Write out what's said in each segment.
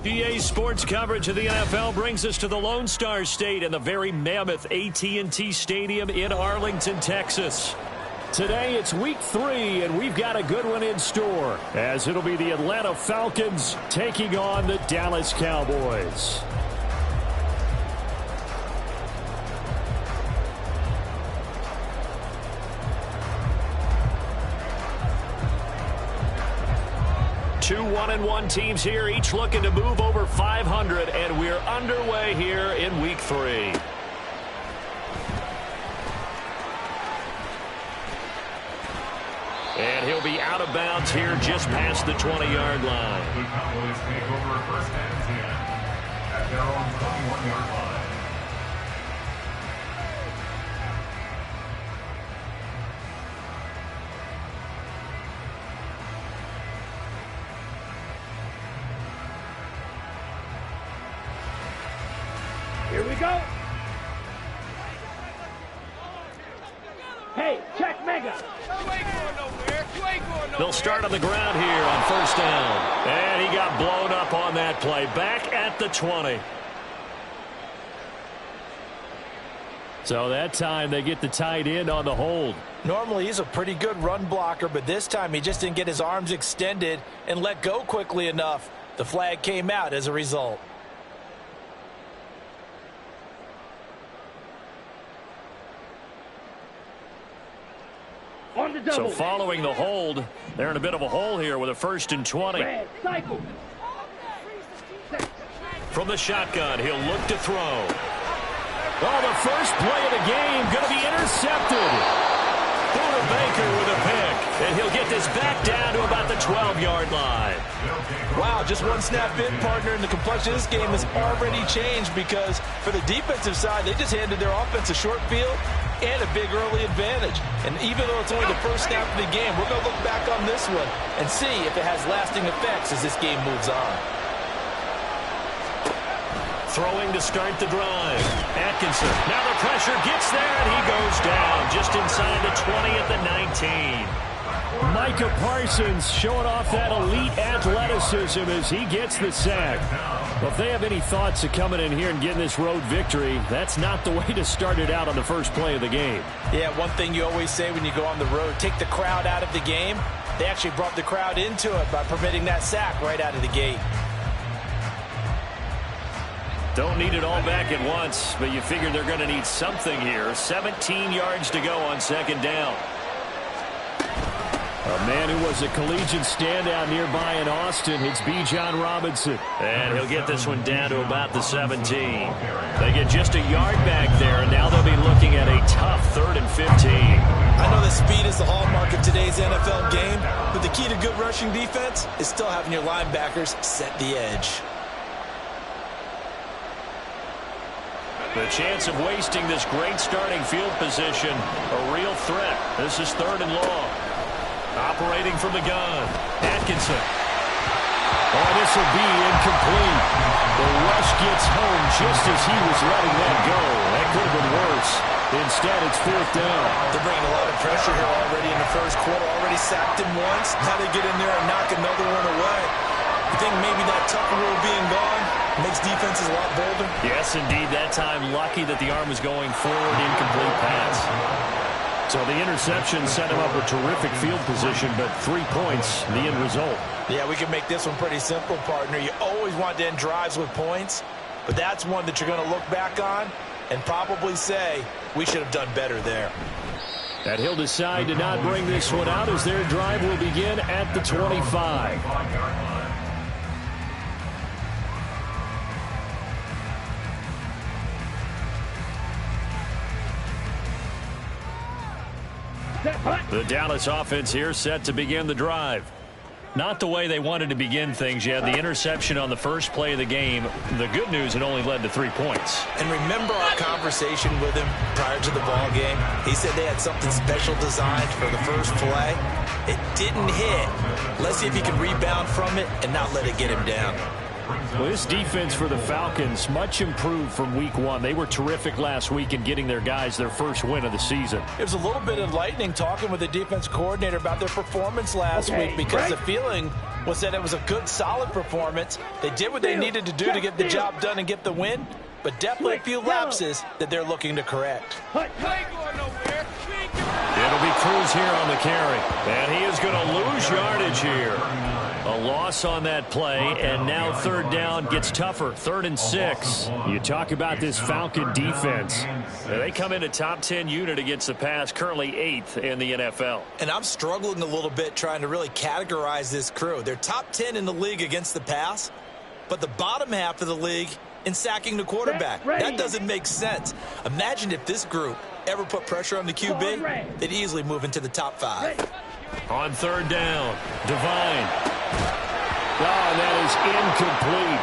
EA Sports coverage of the NFL brings us to the Lone Star State and the very mammoth AT&T Stadium in Arlington, Texas. Today it's week 3, and we've got a good one in store, as it'll be the Atlanta Falcons taking on the Dallas Cowboys. Two 1-1 teams here, each looking to move over 500, and we're underway here in week 3. And he'll be out of bounds here just past the 20-yard line. The Cowboys take over first and 10 at their own 21-yard line. Here we go. Hey, check mega. You ain't going nowhere. You ain't going nowhere. They'll start on the ground here on first down. And he got blown up on that play. Back at the 20. So that time they get the tight end on the hold. Normally he's a pretty good run blocker, but this time he just didn't get his arms extended and let go quickly enough. The flag came out as a result. So following the hold, they're in a bit of a hole here with a 1st and 20. From the shotgun, he'll look to throw. Oh, the first play of the game going to be intercepted. Buda Baker with a pick, and he'll get this back down to about the 12-yard line. Wow, just one snap in, partner, and the complexion of this game has already changed because for the defensive side, they just handed their offense a short field and a big early advantage. And even though it's only the first snap of the game, we're going to look back on this one and see if it has lasting effects as this game moves on. Throwing to start the drive. Atkinson. Now the pressure gets there, and he goes down just inside the 20 at the 19. Micah Parsons showing off that elite athleticism as he gets the sack. Well, if they have any thoughts of coming in here and getting this road victory, that's not the way to start it out on the first play of the game. Yeah, one thing you always say when you go on the road, take the crowd out of the game. They actually brought the crowd into it by permitting that sack right out of the gate. Don't need it all back at once, but you figure they're going to need something here. 17 yards to go on second down. A man who was a collegiate standout nearby in Austin, it's Bijan Robinson. And he'll get this one down to about the 17. They get just a yard back there, and now they'll be looking at a tough 3rd and 15. I know that speed is the hallmark of today's NFL game, but the key to good rushing defense is still having your linebackers set the edge. The chance of wasting this great starting field position, a real threat. This is 3rd and long. Operating from the gun, Atkinson. Oh, this will be incomplete. The rush gets home just as he was letting that go. That could have been worse. Instead, it's 4th down. They're bringing a lot of pressure here already in the first quarter. Already sacked him once. Now they get in there and knock another one away. You think maybe that Tucker rule being gone makes defenses a lot bolder? Yes, indeed. That time, lucky that the arm was going forward, incomplete pass. So the interception set him up with terrific field position, but 3 points, the end result. Yeah, we can make this one pretty simple, partner. You always want to end drives with points, but that's one that you're going to look back on and probably say, we should have done better there. And he'll decide to not bring this one out as their drive will begin at the 25. The Dallas offense here set to begin the drive. Not the way they wanted to begin things. You had the interception on the first play of the game. The good news, it only led to 3 points. And remember our conversation with him prior to the ball game? He said they had something special designed for the first play. It didn't hit. Let's see if he can rebound from it and not let it get him down. Well, this defense for the Falcons, much improved from week 1. They were terrific last week in getting their guys their first win of the season. It was a little bit enlightening talking with the defense coordinator about their performance last week because the feeling was that it was a good, solid performance. They did what they needed to do to get the job done and get the win, but definitely a few lapses that they're looking to correct. You ain't going nowhere. You ain't going It'll be Cruz here on the carry. And he is going to lose yardage here. A loss on that play, and now third down gets tougher. 3rd and 6. You talk about this Falcon defense. They come in a top 10 unit against the pass, currently 8th in the NFL. And I'm struggling a little bit trying to really categorize this crew. They're top 10 in the league against the pass, but the bottom half of the league in sacking the quarterback. That doesn't make sense. Imagine if this group ever put pressure on the QB, they'd easily move into the top 5. On 3rd down, Devine. Oh, that is incomplete.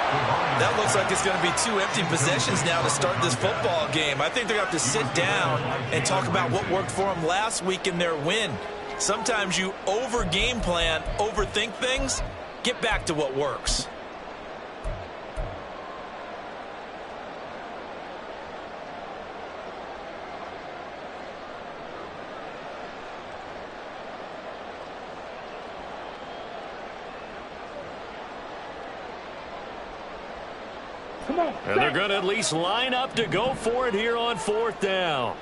That looks like it's going to be 2 empty possessions now to start this football game. I think they're going to have to sit down and talk about what worked for them last week in their win. Sometimes you over-game plan, overthink things, get back to what works. And they're going to at least line up to go for it here on 4th down.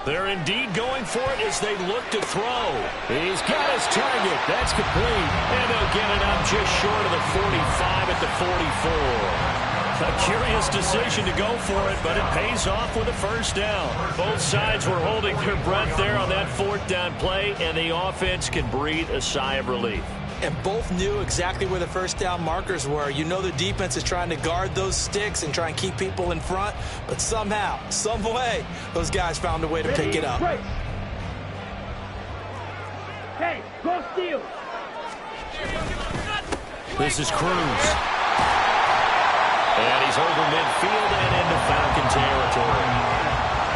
They're indeed going for it as they look to throw. He's got his target. That's complete. And they'll get it up just short of the 45 at the 44. A curious decision to go for it, but it pays off with a 1st down. Both sides were holding their breath there on that 4th down play, and the offense can breathe a sigh of relief. And both knew exactly where the 1st down markers were. You know the defense is trying to guard those sticks and try and keep people in front, but somehow, some way, those guys found a way to pick it up. Hey, go steal. This is Cruz. And he's over midfield and into Falcon territory.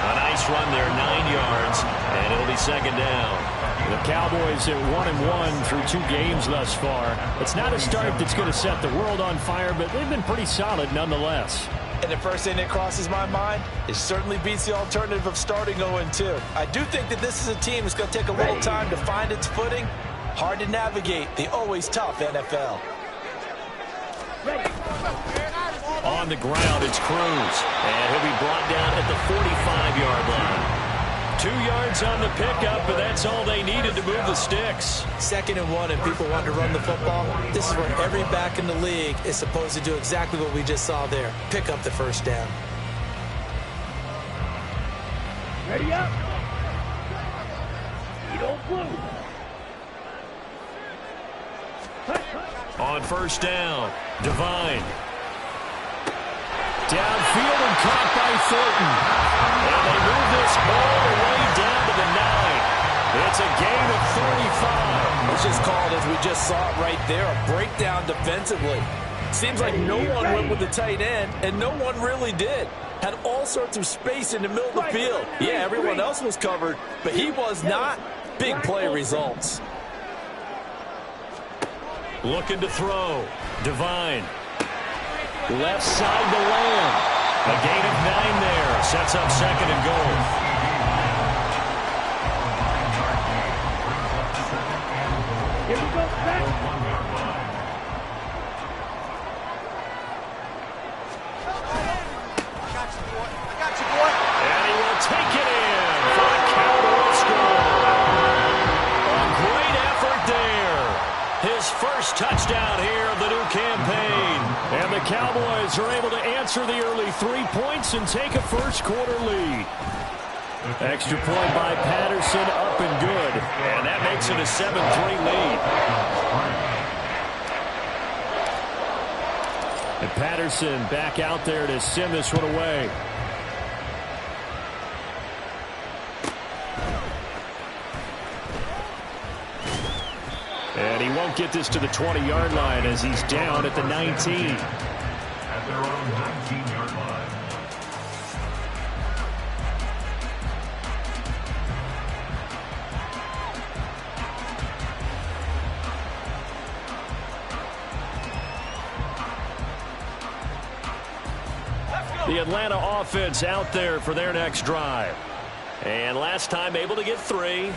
A nice run there, 9 yards, and it'll be 2nd down. The Cowboys at 1-1 through 2 games thus far. It's not a start that's going to set the world on fire, but they've been pretty solid nonetheless. And the first thing that crosses my mind, it certainly beats the alternative of starting 0-2. I do think that this is a team that's going to take a little time to find its footing. Hard to navigate the always tough NFL. On the ground, it's Cruz. And he'll be brought down at the 45-yard line. 2 yards on the pickup, but that's all they needed to move the sticks. 2nd and 1, and people want to run the football. This is where every back in the league is supposed to do exactly what we just saw there. Pick up the 1st down. Ready up. You don't blue. On 1st down, Devine. Downfield and caught by Thornton. And they move this all the way down to the 9. It's a gain of 35. It's just called, as we just saw it right there, a breakdown defensively. Seems like no one went with the tight end, and no one really did. Had all sorts of space in the middle of the field. Yeah, everyone else was covered, but he was not. Big play results. Looking to throw. Devine. Left side to Lamb. A gain of 9 there. Sets up 2nd and goal. Here we go, back. I got you, boy. And he will take it in for a Cowboys score. A great effort there. His first touchdown here of the new campaign. And the Cowboys are able to answer the early 3 points and take a 1st quarter lead. Extra point by Patterson, up and good. And that makes it a 7-3 lead. And Patterson back out there to send this one away. And he won't get this to the 20-yard line as he's down at the 19. At their own 19-yard line. The Atlanta offense out there for their next drive. And last time able to get 3.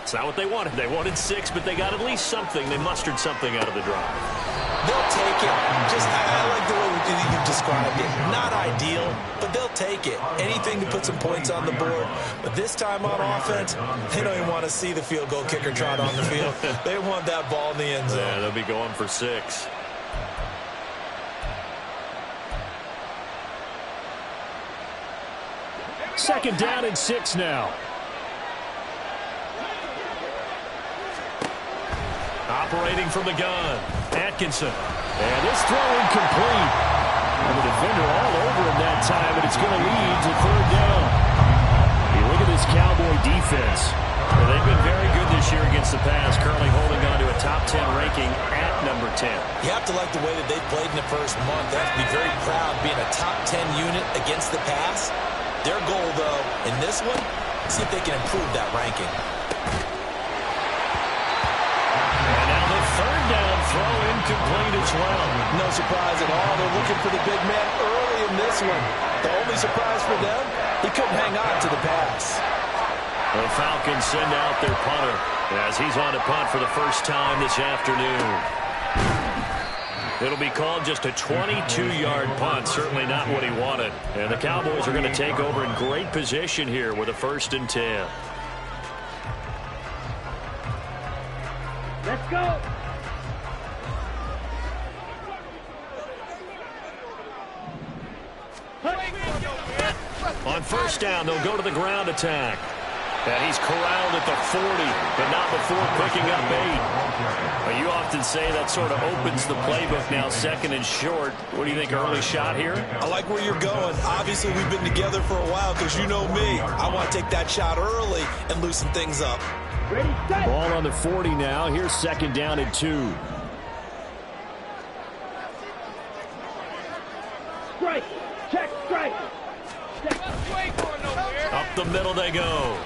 It's not what they wanted. They wanted 6, but they got at least something. They mustered something out of the drive. They'll take it. I like the way you described it. Not ideal, but they'll take it. Anything to put some points on the board. But this time on offense, they don't even want to see the field goal kicker trot on the field. They want that ball in the end zone. Yeah, they'll be going for 6. Second down and 6 now. Operating from the gun, Atkinson. And this throw incomplete. And the defender all over him that time, but it's going to lead to third down. You look at this Cowboy defense. Well, they've been very good this year against the pass, currently holding on to a top 10 ranking at number 10. You have to like the way that they played in the first month. They have to be very proud being a top 10 unit against the pass. Their goal, though, in this one, see if they can improve that ranking. And now the third down throw incomplete as well. No surprise at all. They're looking for the big man early in this one. The only surprise for them, he couldn't hang on to the pass. The Falcons send out their punter as he's on to punt for the first time this afternoon. It'll be called just a 22-yard punt, certainly not what he wanted. And the Cowboys are going to take over in great position here with a 1st and 10. Let's go. On first down, they'll go to the ground attack. And he's corralled at the 40, but not before picking up 8. But you often say that sort of opens the playbook now, 2nd and short. What do you think, early shot here? I like where you're going. Obviously, we've been together for a while because you know me. I want to take that shot early and loosen things up. Ready, set. Ball on the 40 now. Here's 2nd down and 2. Strike. Check, strike. Up the middle they go.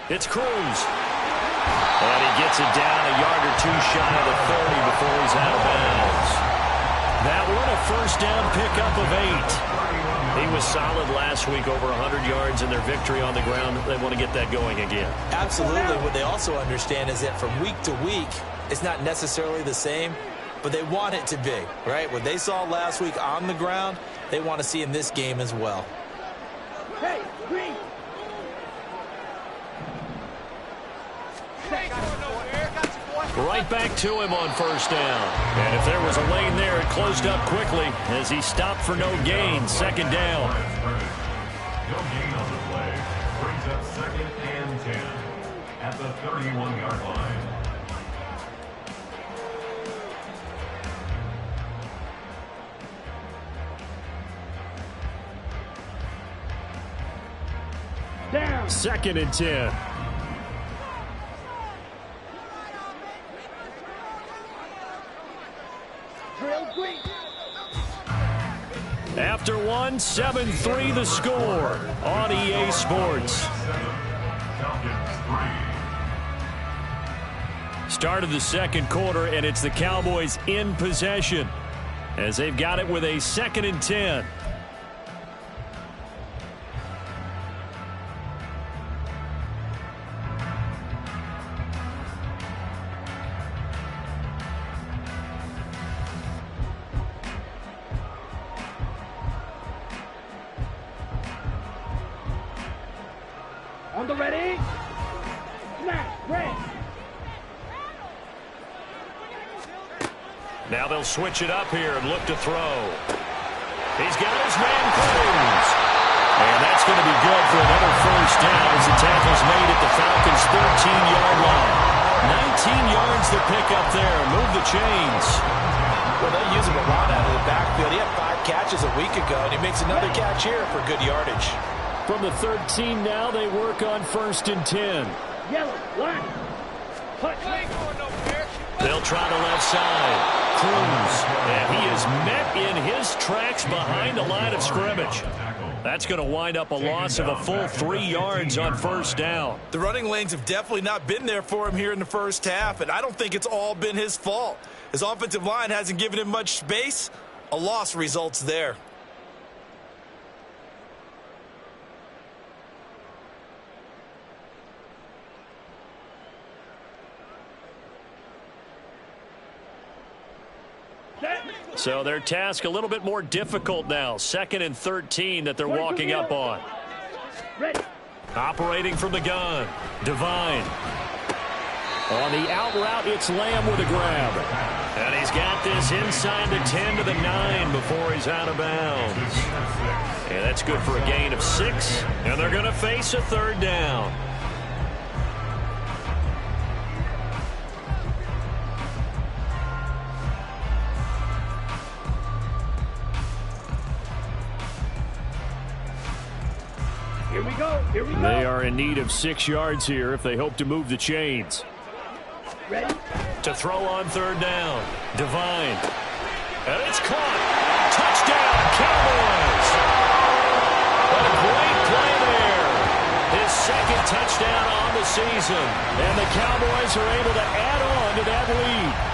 It's Cruz. And he gets it down a yard or 2 shy of the 30 before he's out of bounds. That one a first down pickup of 8. He was solid last week, over 100 yards in their victory on the ground. They want to get that going again. Absolutely. What they also understand is that from week to week, it's not necessarily the same, but they want it to be, right? What they saw last week on the ground, they want to see in this game as well. Hey, green. Right back to him on first down. And if there was a lane there, it closed up quickly as he stopped for no gain. 2nd down. No gain on the play. Brings up 2nd and 10 at the 31-yard line. Down. 2nd and 10. Drill green. After one, 7-3 the score on EA Sports. Start of the 2nd quarter, and it's the Cowboys in possession as they've got it with a 2nd and 10. On the ready. Smash, red. Now they'll switch it up here and look to throw. He's got his man Cruz. And that's going to be good for another first down as the tackle's made at the Falcons' 13-yard line. 19 yards to pick up there. Move the chains. Well, they use him a lot out of the backfield. He had 5 catches a week ago, and he makes another catch here for good yardage. From the 13 now, they work on 1st and 10. Yellow, line. Hut. They'll try the left side. Cruz. And he is met in his tracks behind the line of scrimmage. That's going to wind up a loss of a full 3 yards on first down. The running lanes have definitely not been there for him here in the first half, and I don't think it's all been his fault. His offensive line hasn't given him much space. A loss results there. So their task a little bit more difficult now. 2nd and 13 that they're walking up on. Ready. Operating from the gun. Devine. On the out route, it's Lamb with a grab. And he's got this inside the 10 to the 9 before he's out of bounds. And that's good for a gain of 6. And they're going to face a 3rd down. Here we go. Here we go. They are in need of 6 yards here if they hope to move the chains. Ready. To throw on 3rd down. Devine. And it's caught. Touchdown, Cowboys. A great play there. His 2nd touchdown on the season. And the Cowboys are able to add on to that lead.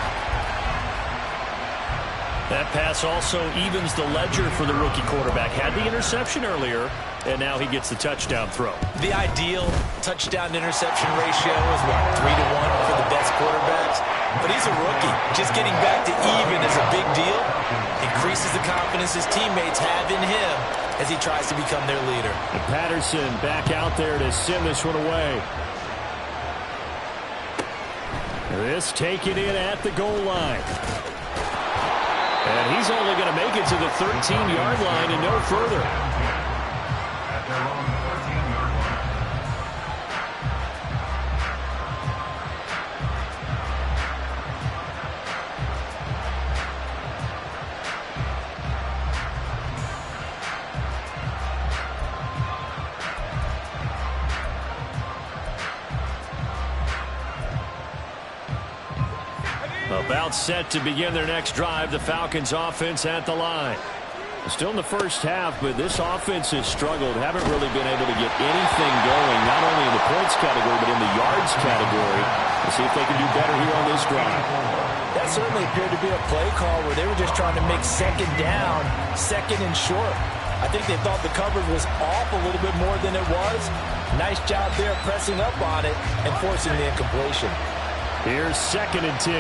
That pass also evens the ledger for the rookie quarterback. Had the interception earlier, and now he gets the touchdown throw. The ideal touchdown-interception ratio is, 3-to-1 for the best quarterbacks? But he's a rookie. Just getting back to even is a big deal. Increases the confidence his teammates have in him as he tries to become their leader. And Patterson back out there to send this one away. This taken in at the goal line. And he's only going to make it to the 13-yard line and no further. At their own 13-yard line. About set to begin their next drive, the Falcons offense at the line. Still in the first half, but this offense has struggled. Haven't really been able to get anything going, not only in the points category, but in the yards category. Let's see if they can do better here on this drive. That certainly appeared to be a play call where they were just trying to make 2nd down, 2nd and short. I think they thought the coverage was off a little bit more than it was. Nice job there pressing up on it and forcing the incompletion. Here's 2nd and 10.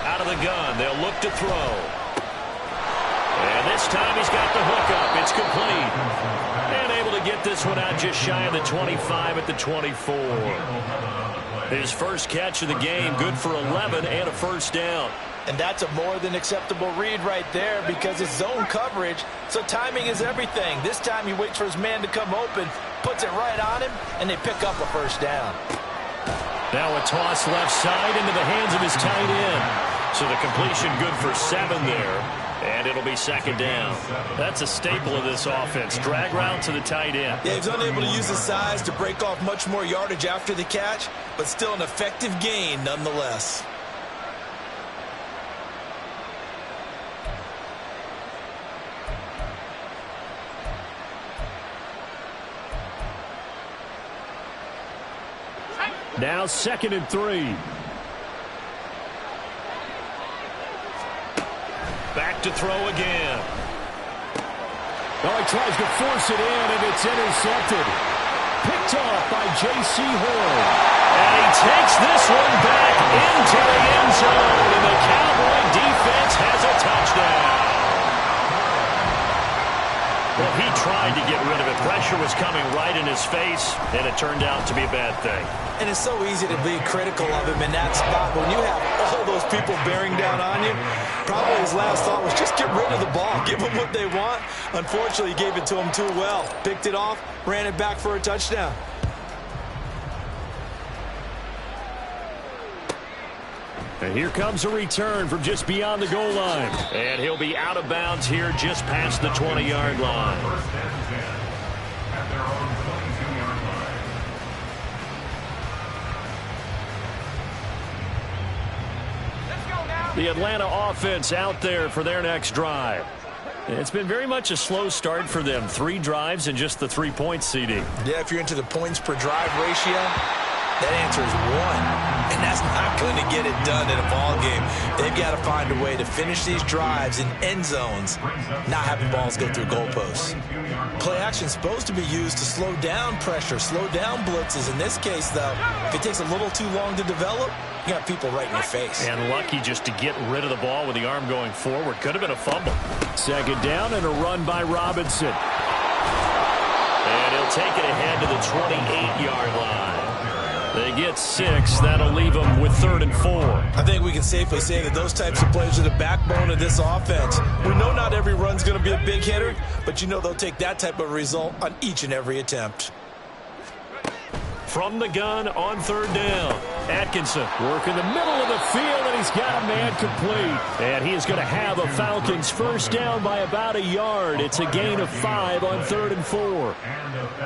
Out of the gun, they'll look to throw. And this time he's got the hook up. It's complete. And able to get this one out just shy of the 25 at the 24. His first catch of the game, good for 11 and a 1st down. And that's a more than acceptable read right there because it's zone coverage, so timing is everything. This time he waits for his man to come open, puts it right on him, and they pick up a 1st down. Now a toss left side into the hands of his tight end. So the completion good for 7 there, and it'll be 2nd down. That's a staple of this offense. Drag route to the tight end. Yeah, he's unable to use his size to break off much more yardage after the catch, but still an effective gain nonetheless. Now 2nd and 3. Back to throw again. Oh, he tries to force it in, and it's intercepted. Picked off by J.C. Horn. And he takes this one back into the end zone, and the Cowboy defense has a touchdown. Well, he tried to get rid of it. Pressure was coming right in his face, and it turned out to be a bad thing. And it's so easy to be critical of him in that spot. When you have all those people bearing down on you, probably his last thought was just get rid of the ball. Give them what they want. Unfortunately, he gave it to them too well. Picked it off, ran it back for a touchdown. And here comes a return from just beyond the goal line. And he'll be out of bounds here just past the 20-yard line. 1st and 10 at their own 22-yard line. Let's go now. The Atlanta offense out there for their next drive. It's been very much a slow start for them. 3 drives and just the 3 points, CD. Yeah, if you're into the points per drive ratio, That answer is 1. And that's not going to get it done in a ball game. They've got to find a way to finish these drives in end zones, not having balls go through goalposts. Play action is supposed to be used to slow down pressure, slow down blitzes. In this case, though, if it takes a little too long to develop, you got people right in your face. And lucky just to get rid of the ball with the arm going forward. Could have been a fumble. Second down and a run by Robinson. And he'll take it ahead to the 28-yard line. They get 6. That'll leave them with 3rd and 4. I think we can safely say that those types of plays are the backbone of this offense. We know not every run's going to be a big hitter, but you know they'll take that type of result on each and every attempt. From the gun on 3rd down. Atkinson working the middle of the field, and he's got a man complete. And he is going to have a Falcons first down by about a yard. It's a gain of 5 on 3rd and 4.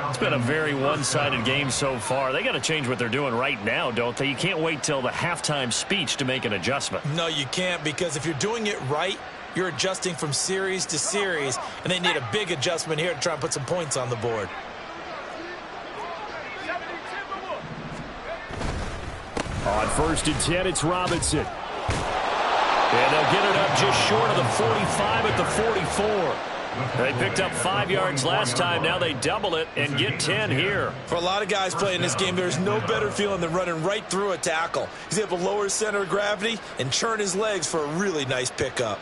It's been a very one-sided game so far. They got to change what they're doing right now, don't they? You can't wait till the halftime speech to make an adjustment. No, you can't, because if you're doing it right, you're adjusting from series to series, and they need a big adjustment here to try and put some points on the board. On 1st and 10, it's Robinson. And they'll get it up just short of the 45 at the 44. They picked up 5 yards last time. Now they double it and get 10 here. For a lot of guys playing this game, there's no better feeling than running right through a tackle. He's able to lower his center of gravity and churn his legs for a really nice pickup.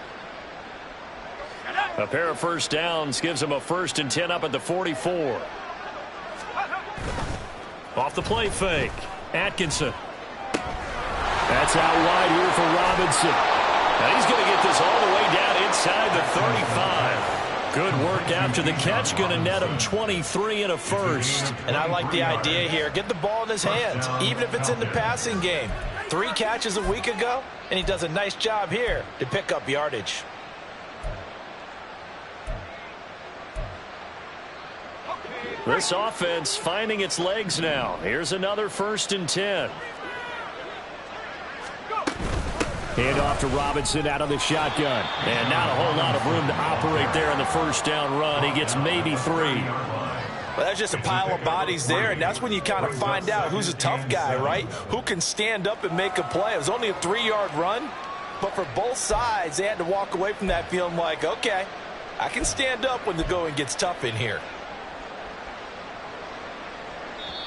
A pair of first downs gives him a 1st and 10 up at the 44. Off the play fake. Atkinson. That's out wide here for Robinson. And he's going to get this all the way down inside the 35. Good work after the catch. Going to net him 23 and a 1st. And I like the idea here. Get the ball in his hands, even if it's in the passing game. 3 catches a week ago, and he does a nice job here to pick up yardage. This offense finding its legs now. Here's another 1st and 10. Hand off to Robinson out of the shotgun. And not a whole lot of room to operate there on the first down run. He gets maybe 3. Well, that's just a pile of bodies there, and that's when you kind of find out who's a tough guy, right? Who can stand up and make a play. It was only a 3-yard run, but for both sides, they had to walk away from that feeling like, okay, I can stand up when the going gets tough in here.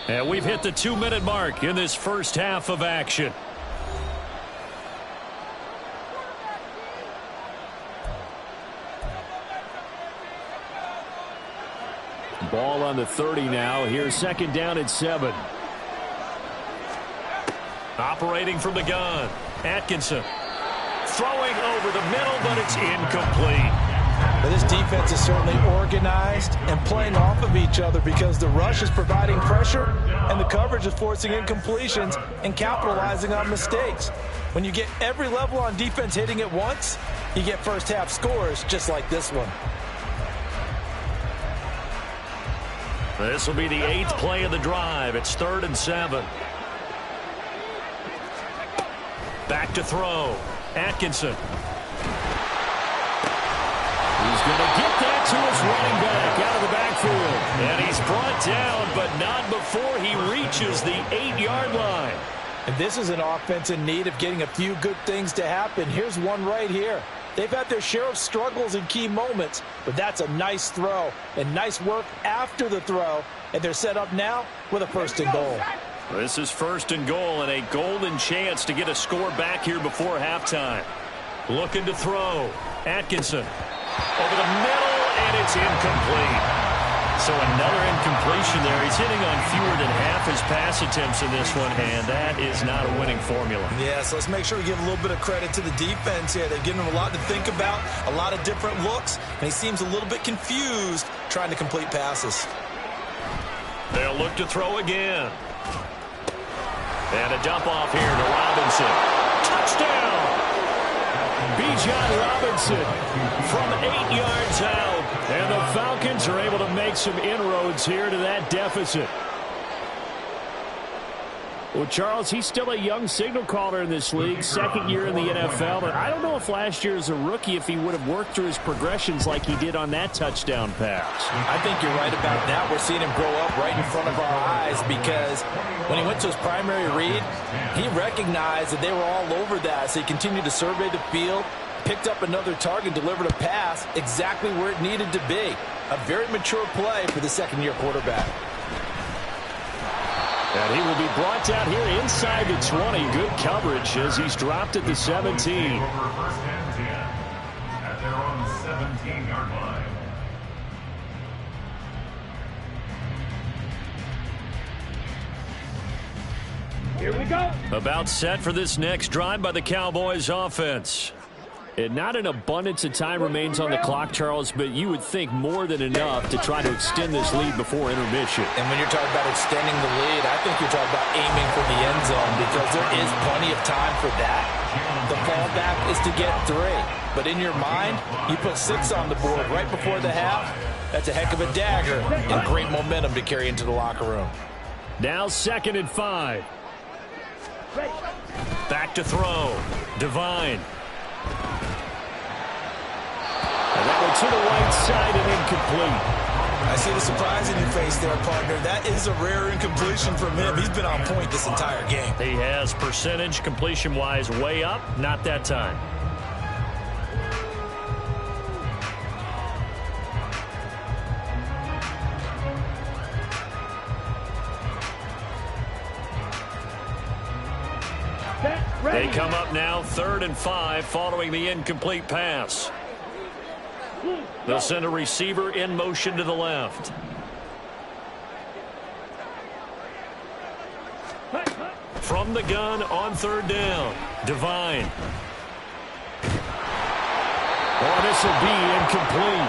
And we've hit the 2-minute mark in this first half of action. Ball on the 30 now. Here's 2nd down and 7. Operating from the gun. Atkinson. Throwing over the middle, but it's incomplete. But this defense is certainly organized and playing off of each other because the rush is providing pressure and the coverage is forcing incompletions and capitalizing on mistakes. When you get every level on defense hitting at once, you get first half scores just like this one. This will be the 8th play of the drive. It's 3rd and 7. Back to throw. Atkinson. He's going to get that to his running back out of the backfield. And he's brought down, but not before he reaches the 8-yard line. And this is an offense in need of getting a few good things to happen. Here's one right here. They've had their share of struggles in key moments, but that's a nice throw and nice work after the throw. And they're set up now with a 1st and goal. This is 1st and goal and a golden chance to get a score back here before halftime. Looking to throw. Atkinson. Over the middle, and it's incomplete. So another incompletion there. He's hitting on fewer than half his pass attempts in this one, and that is not a winning formula. Yeah, so let's make sure we give a little bit of credit to the defense here. They've given him a lot to think about, a lot of different looks, and he seems a little bit confused trying to complete passes. They'll look to throw again. And a dump off here to Robinson. Touchdown! Bijan Robinson from 8 yards out. And the Falcons are able to make some inroads here to that deficit. Well, Charles, he's still a young signal caller in this league, second year in the NFL. But I don't know if last year as a rookie, if he would have worked through his progressions like he did on that touchdown pass. I think you're right about that. We're seeing him grow up right in front of our eyes because when he went to his primary read, he recognized that they were all over that. So he continued to survey the field, picked up another target, delivered a pass exactly where it needed to be. A very mature play for the second-year quarterback. And he will be brought down here inside the 20. Good coverage as he's dropped at the 17. First and 10 at their own 17-yard line. Here we go. About set for this next drive by the Cowboys offense. And not an abundance of time remains on the clock, Charles, but you would think more than enough to try to extend this lead before intermission. And when you're talking about extending the lead, I think you're talking about aiming for the end zone because there is plenty of time for that. The fallback is to get 3. But in your mind, you put 6 on the board right before the half. That's a heck of a dagger and great momentum to carry into the locker room. Now 2nd and 5. Back to throw. Divine. And that one to the right side and incomplete. I see the surprise in your face there, partner. That is a rare incompletion from him. He's been on point this entire game. He has percentage completion-wise way up. Not that time. They come up now 3rd and 5 following the incomplete pass. They'll send a receiver in motion to the left. From the gun on 3rd down. Divine. Oh, this will be incomplete.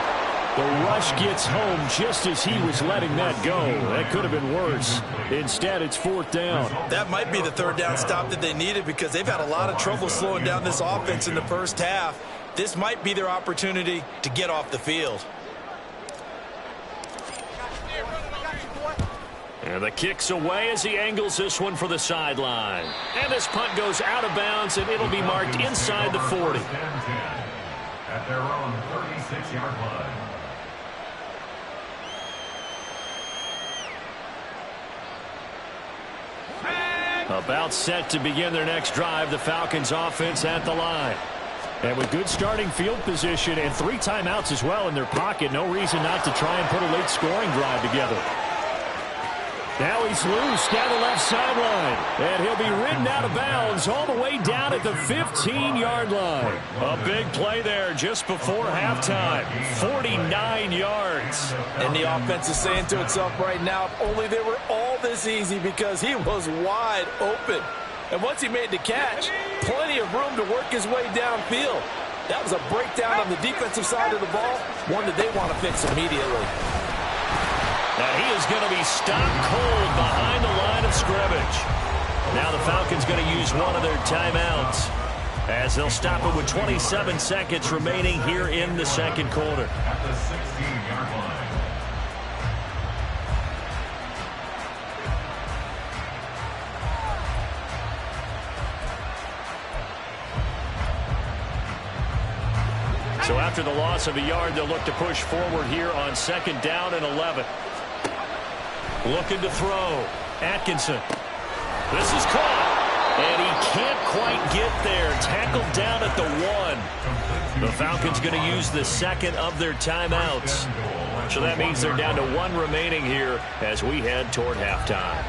The rush gets home just as he was letting that go. That could have been worse. Instead, it's 4th down. That might be the 3rd down stop that they needed because they've had a lot of trouble slowing down this offense in the first half. This might be their opportunity to get off the field. And the kick's away as he angles this one for the sideline. And this punt goes out of bounds, and it'll be marked inside the 40. At their own 36-yard line. About set to begin their next drive, the Falcons offense at the line. And with good starting field position and 3 timeouts as well in their pocket, no reason not to try and put a late scoring drive together. Now he's loose down the left sideline. And he'll be ridden out of bounds all the way down at the 15-yard line. A big play there just before halftime. 49 yards. And the offense is saying to itself right now, if only they were all this easy because he was wide open. And once he made the catch, plenty of room to work his way downfield. That was a breakdown on the defensive side of the ball, one that they want to fix immediately. And he is going to be stopped cold behind the line of scrimmage. Now the Falcons going to use one of their timeouts as they'll stop it with 27 seconds remaining here in the 2nd quarter. At the 16-yard line. So after the loss of a yard, they'll look to push forward here on 2nd down and 11. Looking to throw. Atkinson. This is caught. And he can't quite get there. Tackled down at the 1. The Falcons going to use the 2nd of their timeouts. So that means they're down to 1 remaining here as we head toward halftime.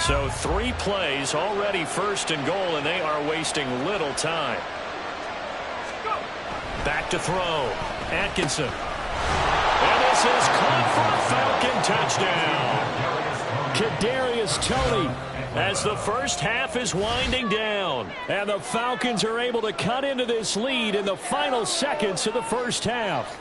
So 3 plays, already 1st and goal, and they are wasting little time. Back to throw. Atkinson. And this is caught for a Falcon touchdown. Kadarius Toney as the first half is winding down. And the Falcons are able to cut into this lead in the final seconds of the first half.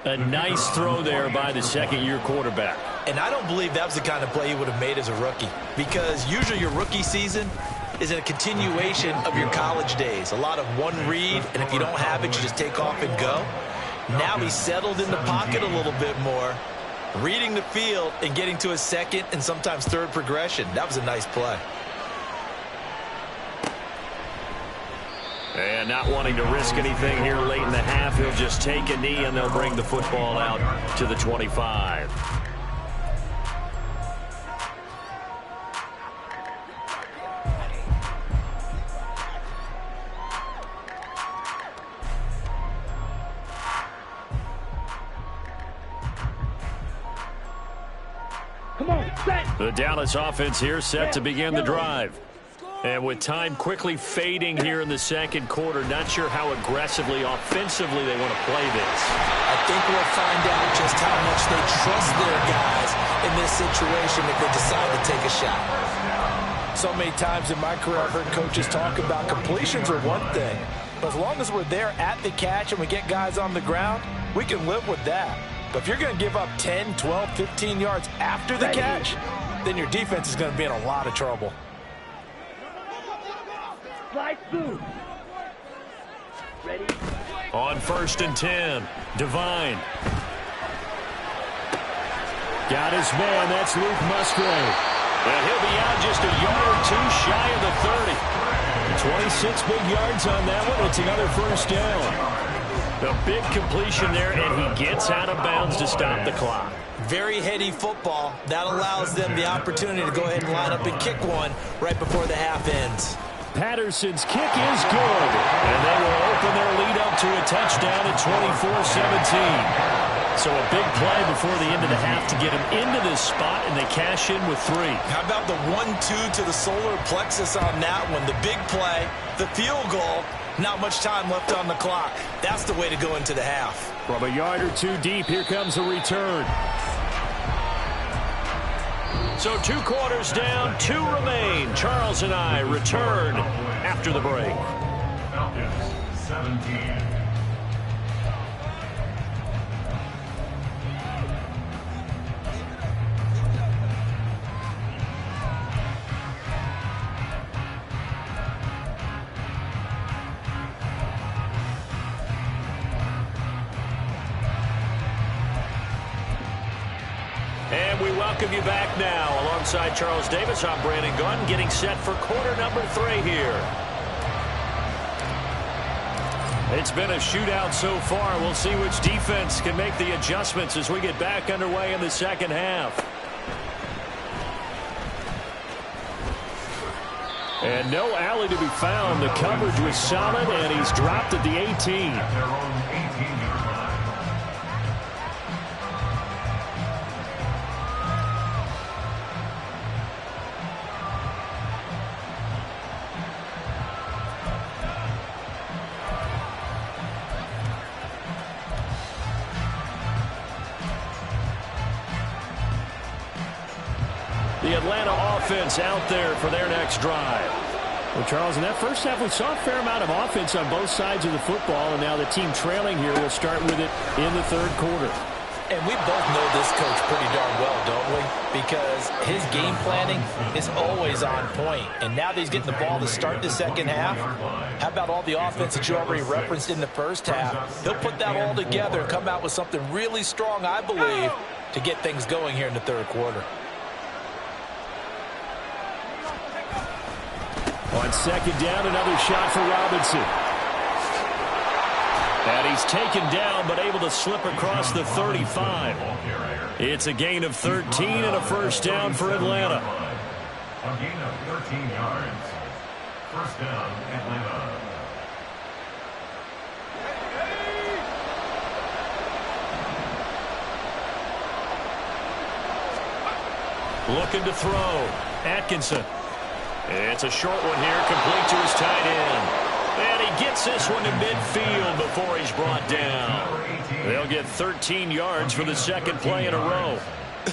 A nice throw there by the 2nd-year quarterback. And I don't believe that was the kind of play he would have made as a rookie, because usually your rookie season is a continuation of your college days. A lot of one read, and if you don't have it, you just take off and go. Now he's settled in the pocket a little bit more, reading the field and getting to his second and sometimes third progression. That was a nice play. And not wanting to risk anything here late in the half, he'll just take a knee and they'll bring the football out to the 25. Come on, set. The Dallas offense here set to begin the drive. And with time quickly fading here in the second quarter, not sure how aggressively, offensively they want to play this. I think we'll find out just how much they trust their guys in this situation if they decide to take a shot. So many times in my career, I've heard coaches talk about completions are one thing, but as long as we're there at the catch and we get guys on the ground, we can live with that. But if you're going to give up 10, 12, 15 yards after the catch, then your defense is going to be in a lot of trouble. Slide through. Ready? On 1st and 10, Devine. Got his man, that's Luke Musgrave. And he'll be out just a yard or two shy of the 30. 26 big yards on that one. It's another first down. A big completion there, and he gets out of bounds to stop the clock. Very heady football. That allows them the opportunity to go ahead and line up and kick one right before the half ends. Patterson's kick is good. And they will open their lead up to a touchdown at 24-17. So a big play before the end of the half to get him into this spot, and they cash in with 3. How about the 1-2 to the solar plexus on that one? The big play, the field goal, not much time left on the clock. That's the way to go into the half. From a yard or two deep, here comes a return. So 2 quarters down, 2 remain. Charles and I return after the break. Falcons 17. And we welcome you back now. Alongside Charles Davis, I'm Brandon Gunn, getting set for quarter number 3 here. It's been a shootout so far. We'll see which defense can make the adjustments as we get back underway in the second half. And no alley to be found. The coverage was solid, and he's dropped at the 18. At their own 18-yard line. The Atlanta offense out there for their next drive. Well, Charles, in that first half, we saw a fair amount of offense on both sides of the football, and now the team trailing here will start with it in the third quarter. And we both know this coach pretty darn well, don't we? Because his game planning is always on point. And now that he's getting the ball to start the second half, how about all the offense that you already referenced in the first half? He'll put that all together and come out with something really strong, I believe, to get things going here in the third quarter. On second down, another shot for Robinson. And he's taken down, but able to slip across the 35. It's a gain of 13 and a first down for Atlanta. A gain of 13 yards. First down, Atlanta. Looking to throw. Atkinson. It's a short one here, complete to his tight end. And he gets this one to midfield before he's brought down. They'll get 13 yards for the second play in a row.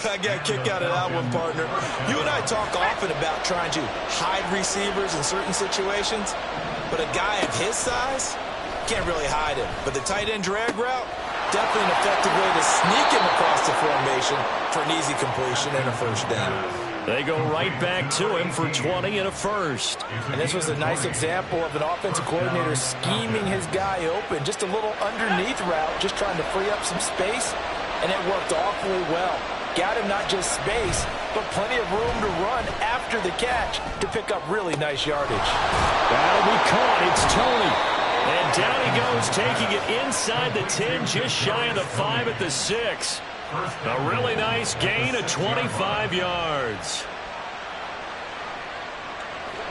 I got a kick out of that one, partner. You and I talk often about trying to hide receivers in certain situations, but a guy of his size can't really hide him. But the tight end drag route, definitely an effective way to sneak him across the formation for an easy completion and a first down. They go right back to him for 20 and a first. And this was a nice example of an offensive coordinator scheming his guy open. Just a little underneath route, just trying to free up some space, and it worked awfully well. Got him not just space, but plenty of room to run after the catch to pick up really nice yardage. That'll be caught. It's Tony. And down he goes, taking it inside the 10, just shy of the 5 at the 6. A really nice gain of 25 yards.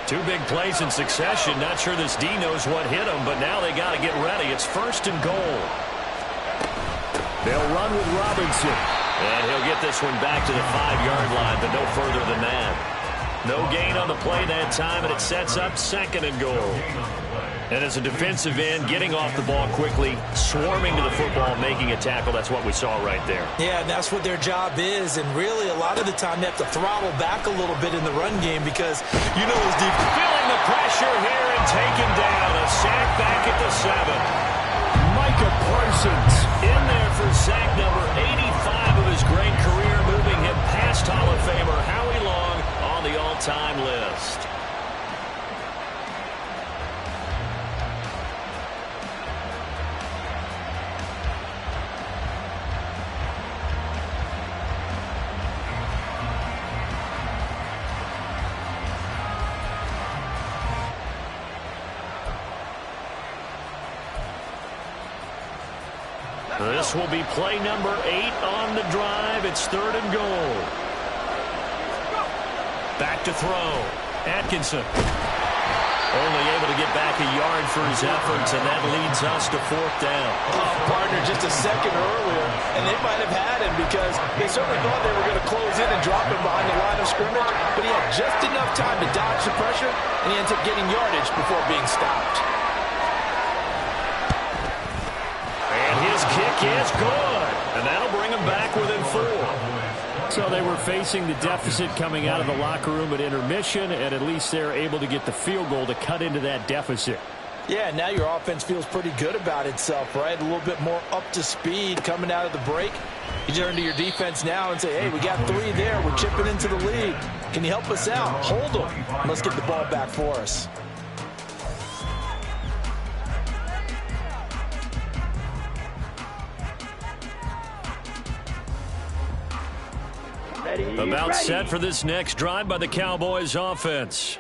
Two big plays in succession. Not sure this D knows what hit him, but now they got to get ready. It's 1st and goal. They'll run with Robinson. And he'll get this one back to the 5-yard line, but no further than that. No gain on the play that time, and it sets up 2nd and goal. And as a defensive end, getting off the ball quickly, swarming to the football, making a tackle, that's what we saw right there. Yeah, and that's what their job is. And really, a lot of the time, they have to throttle back a little bit in the run game because, you know, those deep. Feeling the pressure here and taken down. A sack back at the 7. Micah Parsons in there for sack number 85 of his great career, moving him past Hall of Famer Howie Long on the all-time list. This will be play number 8 on the drive. It's 3rd and goal. Back to throw. Atkinson. Only able to get back a yard for his efforts, and that leads us to 4th down. Partner just a second earlier, and they might have had him because they certainly thought they were going to close in and drop him behind the line of scrimmage, but he had just enough time to dodge the pressure, and he ends up getting yardage before being stopped. His kick is good, and that'll bring him back within 4. So they were facing the deficit coming out of the locker room at intermission, and at least they're able to get the field goal to cut into that deficit. Yeah, now your offense feels pretty good about itself, right? A little bit more up to speed coming out of the break. You turn to your defense now and say, hey, we got 3 there. We're chipping into the lead. Can you help us out? Hold them. Let's get the ball back for us. About set for this next drive by the Cowboys offense.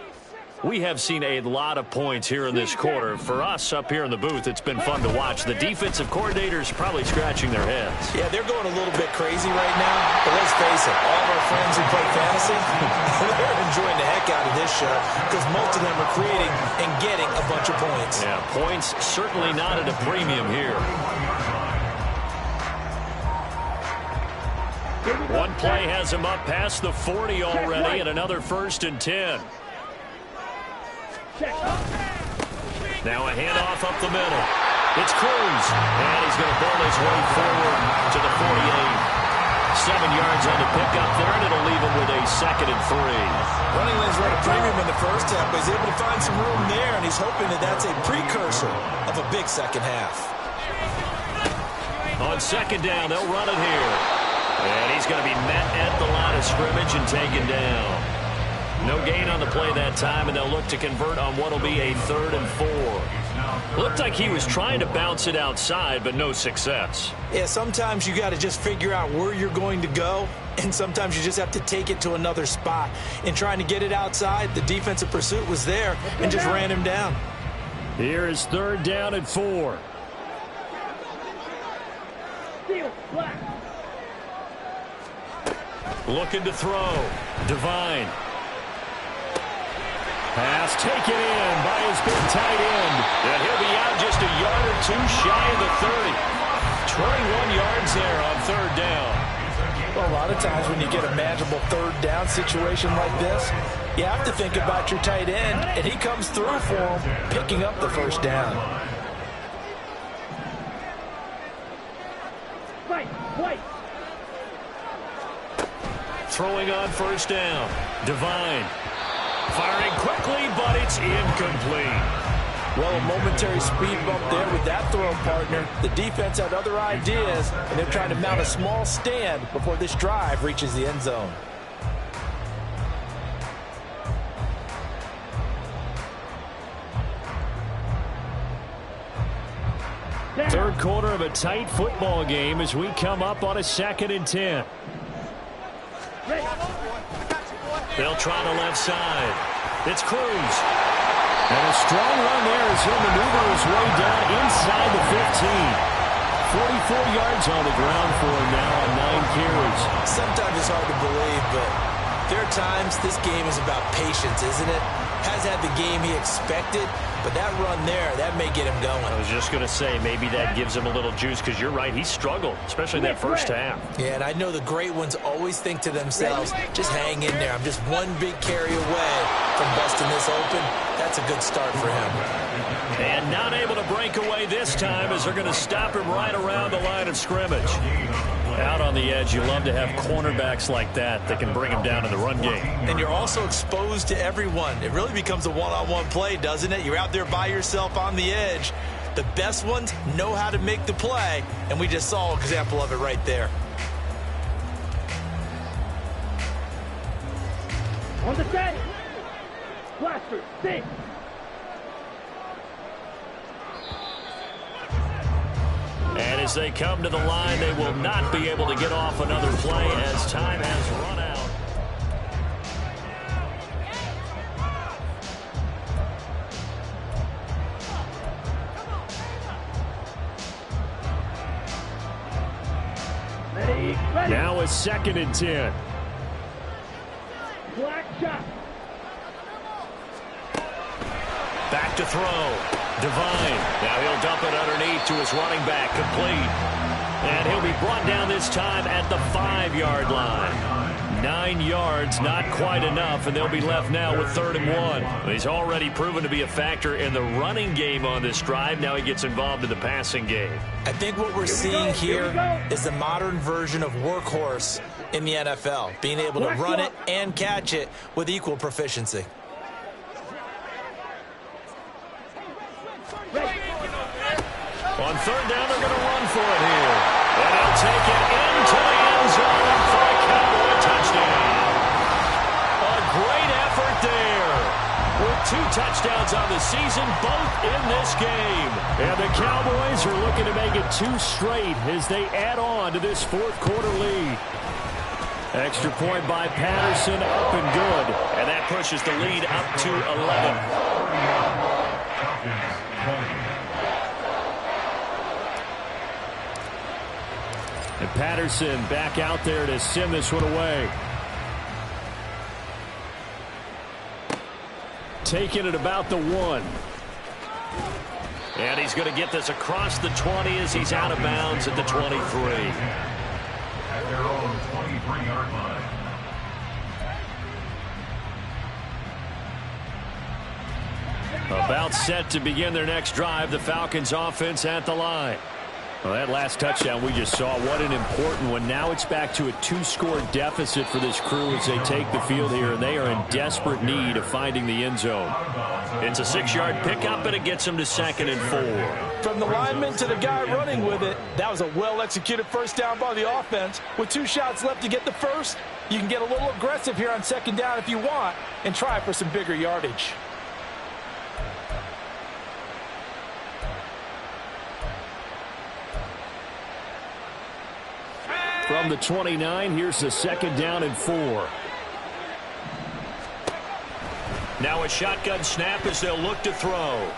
We have seen a lot of points here in this quarter. For us up here in the booth, it's been fun to watch. The defensive coordinators probably scratching their heads. Yeah, they're going a little bit crazy right now. But let's face it, all of our friends who play fantasy, they're enjoying the heck out of this show because most of them are creating and getting a bunch of points. Yeah, points certainly not at a premium here. One play has him up past the 40 already, and another 1st and 10. Now a handoff up the middle. It's Cruz, and he's going to ball his way forward to the 48. 7 yards on the pickup there, and it'll leave him with a 2nd and 3. Running lanes were at a premium in the first half, but he's able to find some room there, and he's hoping that that's a precursor of a big second half. On 2nd down, they'll run it here. And he's going to be met at the line of scrimmage and taken down. No gain on the play that time, and they'll look to convert on what will be a 3rd and 4. Looked like he was trying to bounce it outside, but no success. Yeah, sometimes you got to just figure out where you're going to go, and sometimes you just have to take it to another spot. In trying to get it outside, the defensive pursuit was there and just ran him down. Here is 3rd down and 4. Looking to throw. Devine. Pass taken in by his big tight end. And he'll be out just a yard or 2 shy of the 30. 21 yards there on 3rd down. Well, a lot of times when you get a manageable 3rd down situation like this, you have to think about your tight end, and he comes through for him, picking up the 1st down. Throwing on 1st down. Devine. Firing quickly, but it's incomplete. Well, a momentary speed bump there with that throw, partner. The defense had other ideas, and they're trying to mount a small stand before this drive reaches the end zone. Third quarter of a tight football game as we come up on a 2nd and 10. They'll try the left side. It's Cruz. And a strong run there as he'll maneuver his way down inside the 15. 44 yards on the ground for him now on 9 carries. Sometimes it's hard to believe, but there are times this game is about patience, isn't it? Has had the game he expected, but that run there, that may get him going. I was just going to say, maybe that gives him a little juice, because you're right, he struggled, especially in that first half. Yeah, and I know the great ones always think to themselves, just hang in there. I'm just one big carry away from busting this open. That's a good start for him. And not able to break away this time as they're going to stop him right around the line of scrimmage. Out on the edge, you love to have cornerbacks like that can bring him down in the run game. And you're also exposed to everyone. It really becomes a one-on-one play, doesn't it? You're out there by yourself on the edge. The best ones know how to make the play, and we just saw an example of it right there. On the set. Blaster, 6. And as they come to the line, they will not be able to get off another play as time has run out. Ready. Now a 2nd and 10. Black shot. Back to throw. Divine. Now he'll dump it underneath to his running back. Complete. And he'll be brought down this time at the 5-yard line. 9 yards, not quite enough, and they'll be left now with 3rd and 1. He's already proven to be a factor in the running game on this drive. Now he gets involved in the passing game. I think what we're seeing here is the modern version of workhorse in the NFL, being able to run it and catch it with equal proficiency. On 3rd down, they're going to run for it here. And he'll take it into the end zone for a Cowboy touchdown. A great effort there. With 2 touchdowns on the season, both in this game. And the Cowboys are looking to make it 2 straight as they add on to this 4th quarter lead. Extra point by Patterson, up and good. And that pushes the lead up to 11. And Patterson back out there to send this one away. Taking it about the 1. And he's going to get this across the 20 as he's out of bounds at the 23. At their own 23-yard line. About set to begin their next drive. The Falcons offense at the line. Well, that last touchdown we just saw, what an important one. Now it's back to a 2-score deficit for this crew as they take the field here, and they are in desperate need of finding the end zone. It's a 6-yard pickup, and it gets them to 2nd and 4. From the lineman to the guy running with it, that was a well-executed first down by the offense. With 2 shots left to get the first, you can get a little aggressive here on 2nd down if you want and try for some bigger yardage. From the 29, here's the 2nd down and 4. Now a shotgun snap as they'll look to throw.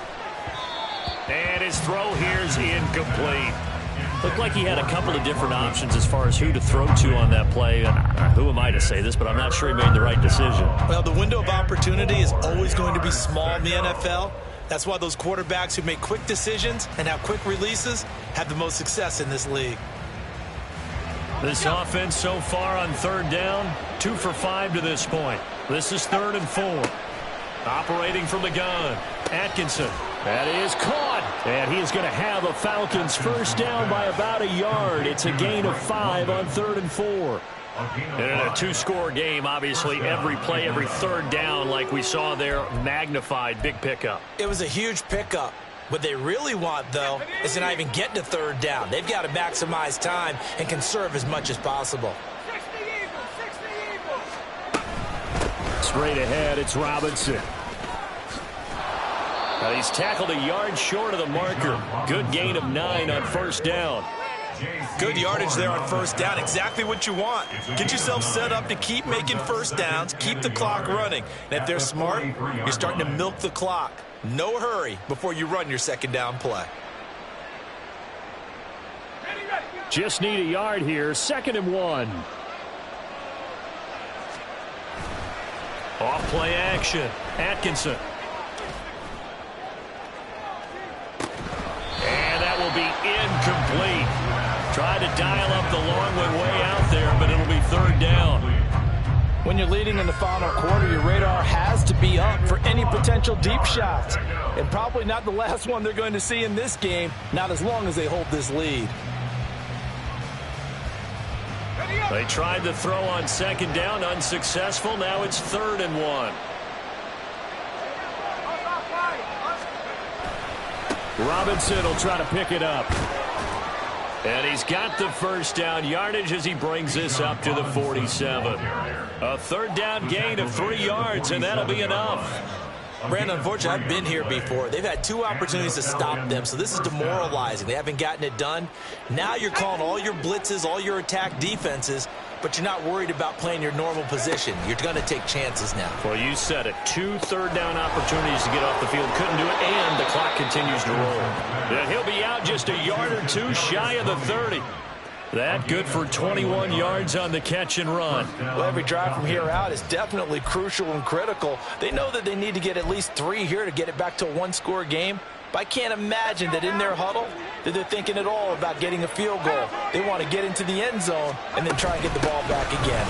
And his throw here's incomplete. Looked like he had a couple of different options as far as who to throw to on that play. And who am I to say this, but I'm not sure he made the right decision. Well, the window of opportunity is always going to be small in the NFL. That's why those quarterbacks who make quick decisions and have quick releases have the most success in this league. This offense so far on 3rd down, 2 for 5 to this point. This is 3rd and 4. Operating from the gun, Atkinson. That is caught. And he is going to have a Falcons first down by about a yard. It's a gain of 5 on 3rd and 4. And in a two-score game, obviously every play, every third down, like we saw there, magnified, big pickup. It was a huge pickup. What they really want, though, is to not even get to third down. They've got to maximize time and conserve as much as possible. Straight ahead, it's Robinson. Now he's tackled a yard short of the marker. Good gain of 9 on first down. Good yardage there on first down. Exactly what you want. Get yourself set up to keep making first downs, keep the clock running. And if they're smart, you're starting to milk the clock. No hurry before you run your second down play. Just need a yard here. 2nd and 1. Off play action. Atkinson. And that will be incomplete. Tried to dial up the long one way out there, but it'll be third down. When you're leading in the final quarter, your radar has to be up for any potential deep shots. And probably not the last one they're going to see in this game, not as long as they hold this lead. They tried to throw on second down, unsuccessful. Now it's 3rd and 1. Robinson will try to pick it up. And he's got the first down yardage as he brings this up to the 47. A third down gain of 3 yards, and that'll be enough. Brandon, unfortunately, I've been here before. They've had 2 opportunities to stop them, so this is demoralizing. They haven't gotten it done. Now you're calling all your blitzes, all your attack defenses, but you're not worried about playing your normal position. You're going to take chances now. Well, you said it. 2 third down opportunities to get off the field. Couldn't do it, and the clock continues to roll. And he'll be out just a yard or 2 shy of the 30. That good for 21 yards on the catch and run. Well, every drive from here out is definitely crucial and critical. They know that they need to get at least 3 here to get it back to a 1-score game. But I can't imagine that in their huddle that they're thinking at all about getting a field goal. They want to get into the end zone and then try and get the ball back again.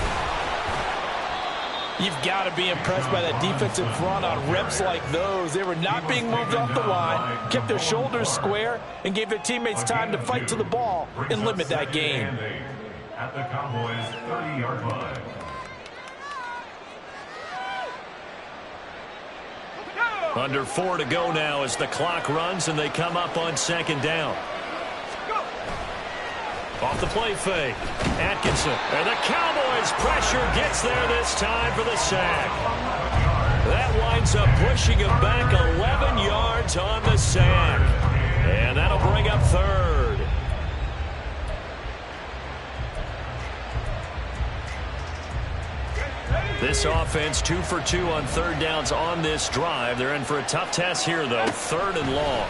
You've got to be impressed by that defensive front on reps like those. They were not being moved off the line, kept their shoulders square, and gave their teammates time to fight to the ball and limit that gain. At the Cowboys' 30-yard line. Under 4 to go now as the clock runs and they come up on second down. Off the play fake. Atkinson. And the Cowboys pressure gets there this time for the sack. That winds up pushing him back 11 yards on the sack. And that'll bring up 3rd. This offense 2 for 2 on third downs on this drive. They're in for a tough test here, though. 3rd and long.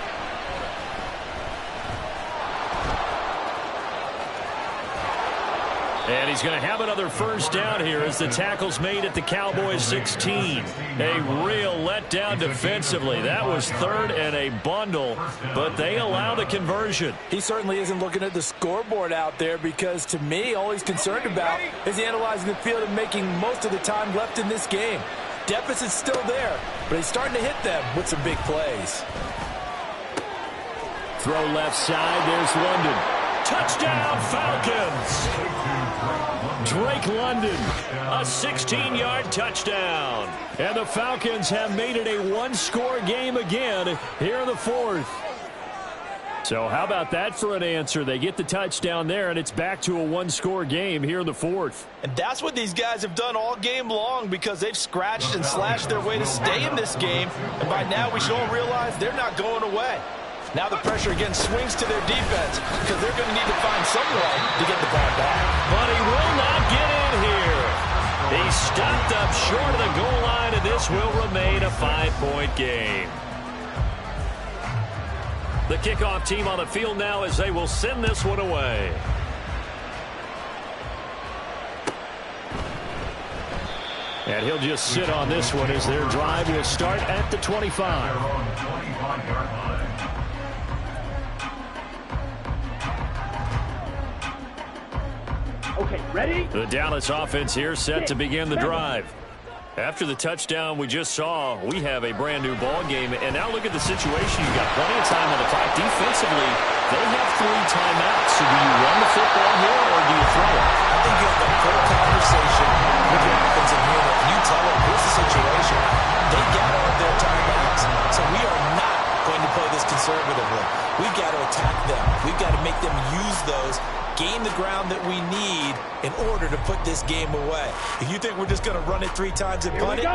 And he's going to have another first down here as the tackle's made at the Cowboys 16. A real letdown defensively. That was 3rd and a bundle, but they allow the conversion. He certainly isn't looking at the scoreboard out there because, to me, all he's concerned about is analyzing the field and making most of the time left in this game. Deficit's still there, but he's starting to hit them with some big plays. Throw left side. There's London. Touchdown, Falcons! Drake London. A 16-yard touchdown. And the Falcons have made it a 1-score game again here in the 4th. So how about that for an answer? They get the touchdown there, and it's back to a 1-score game here in the 4th. And that's what these guys have done all game long because they've scratched and slashed their way to stay in this game. And by now we should all realize they're not going away. Now the pressure again swings to their defense because they're going to need to find some way to get the ball back. But he will not get in here. He's stopped up short of the goal line, and this will remain a 5-point game. The kickoff team on the field now as they will send this one away. And he'll just sit on this one as their drive will start at the 25. Okay, ready? The Dallas offense here set to begin the drive. After the touchdown we just saw, we have a brand new ball game. And now look at the situation. You've got plenty of time on the clock defensively. They have 3 timeouts. So do you run the football here or do you throw it? I think you have a full conversation with your offensive unit. You tell them, here's the situation. They got all of their timeouts, so we are not going to play this conservatively. We've got to attack them. We've got to make them use those, gain the ground that we need in order to put this game away. If you think we're just going to run it 3 times and punt it,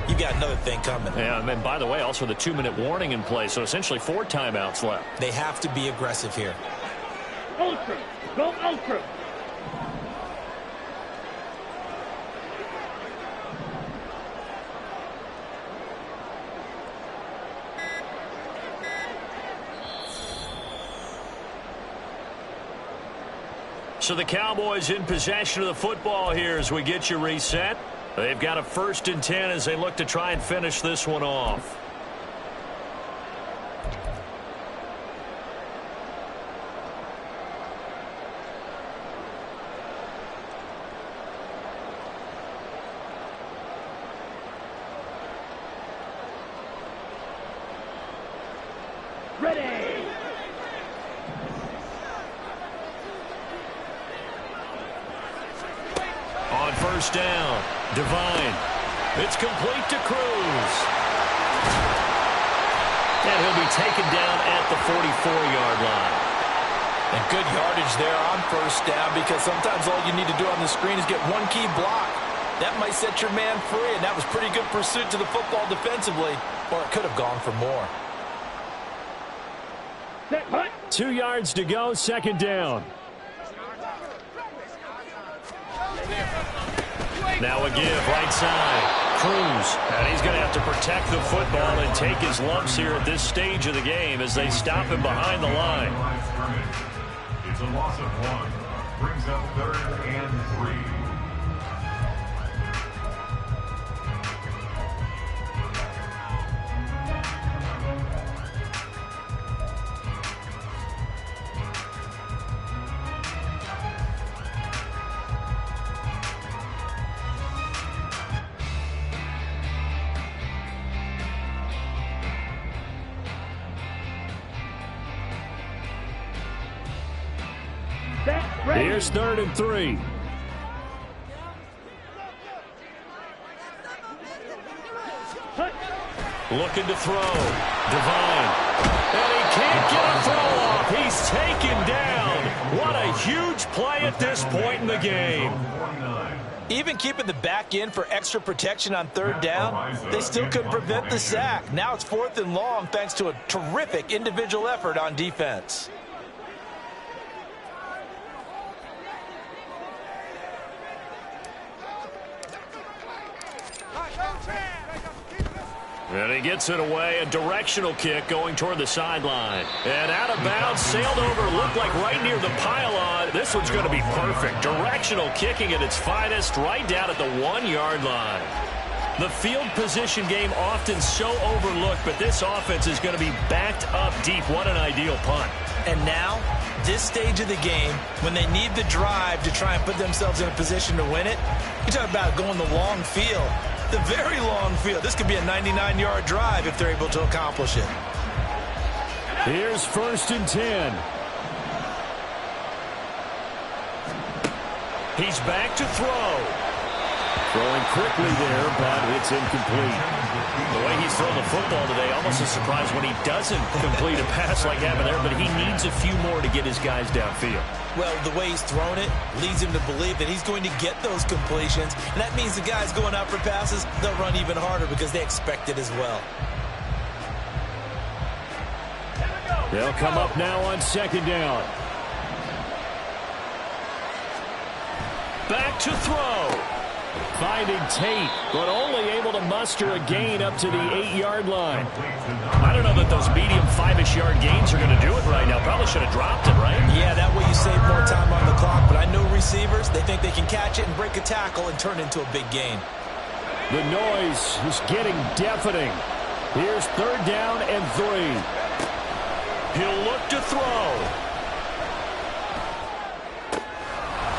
you got another thing coming. Yeah, and by the way, also the 2-minute warning in play, so essentially 4 timeouts left. They have to be aggressive here. Ultra. Go ultra. So the Cowboys in possession of the football here as we get you reset. They've got a 1st and 10 as they look to try and finish this one off. Ready. On 1st down, Devine. It's complete to Cruz. And he'll be taken down at the 44-yard line. And good yardage there on 1st down, because sometimes all you need to do on the screen is get one key block. That might set your man free, and that was pretty good pursuit to the football defensively, or it could have gone for more. Set punt. 2 yards to go, 2nd down. Now a give, right side. Cruz. And he's going to have to protect the football and take his lumps here at this stage of the game as they stop him behind the line. It's a loss of 1. Brings up 3rd and 3. Here's 3rd and 3. Looking to throw. Devine. And he can't get a throw off. He's taken down. What a huge play at this point in the game. Even keeping the back in for extra protection on 3rd down, they still couldn't prevent the sack. Now it's 4th and long thanks to a terrific individual effort on defense. And he gets it away, a directional kick going toward the sideline. And out of bounds, sailed over, looked like right near the pylon. This one's going to be perfect. Directional kicking at its finest, right down at the 1-yard line. The field position game often so overlooked, but this offense is going to be backed up deep. What an ideal punt. And now, this stage of the game, when they need the drive to try and put themselves in a position to win it, you talk about going the long field. The very long field. This could be a 99-yard drive if they're able to accomplish it. Here's 1st and 10. He's back to throw. Throwing quickly there, but it's incomplete. The way he's thrown the football today, almost a surprise when he doesn't complete a pass like happened there, but he needs a few more to get his guys downfield. Well, the way he's thrown it leads him to believe that he's going to get those completions, and that means the guys going out for passes, they'll run even harder because they expect it as well. They'll come up now on 2nd down. Back to throw. Finding Tate, but only able to muster a gain up to the 8-yard line. I don't know that those medium 5-ish yard gains are going to do it right now. Probably should have dropped it, right? Yeah, that way you save more time on the clock, but I know receivers, they think they can catch it and break a tackle and turn it into a big gain. The noise is getting deafening. Here's 3rd down and 3. He'll look to throw.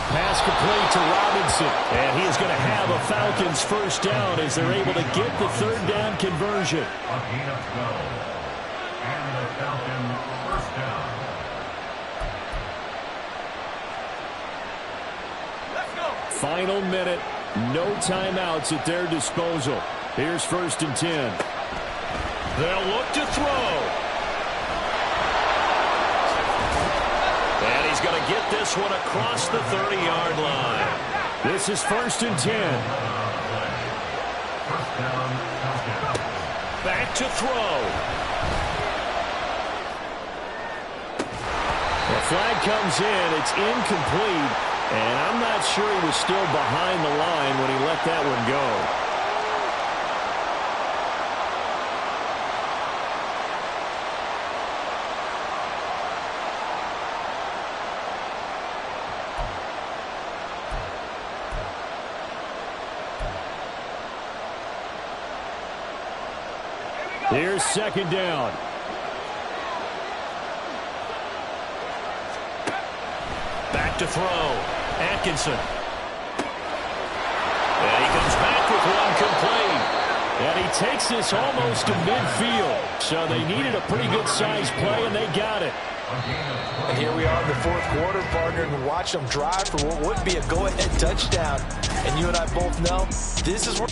Pass complete to Robinson. And he is going to have a Falcons 1st down as they're able to get the 3rd down conversion. A gain of 12. And the Falcons 1st down. Final minute. No timeouts at their disposal. Here's 1st and 10. They'll look to throw. And he's going to get this one across the 30-yard line. This is 1st and 10. Back to throw. The flag comes in. It's incomplete. And I'm not sure he was still behind the line when he let that one go. Here's 2nd down. Back to throw. Atkinson. And he comes back with one complete. And he takes this almost to midfield. So they needed a pretty good-sized play, and they got it. And here we are in the 4th quarter, partner, and watch them drive for what would be a go-ahead touchdown. And you and I both know this is where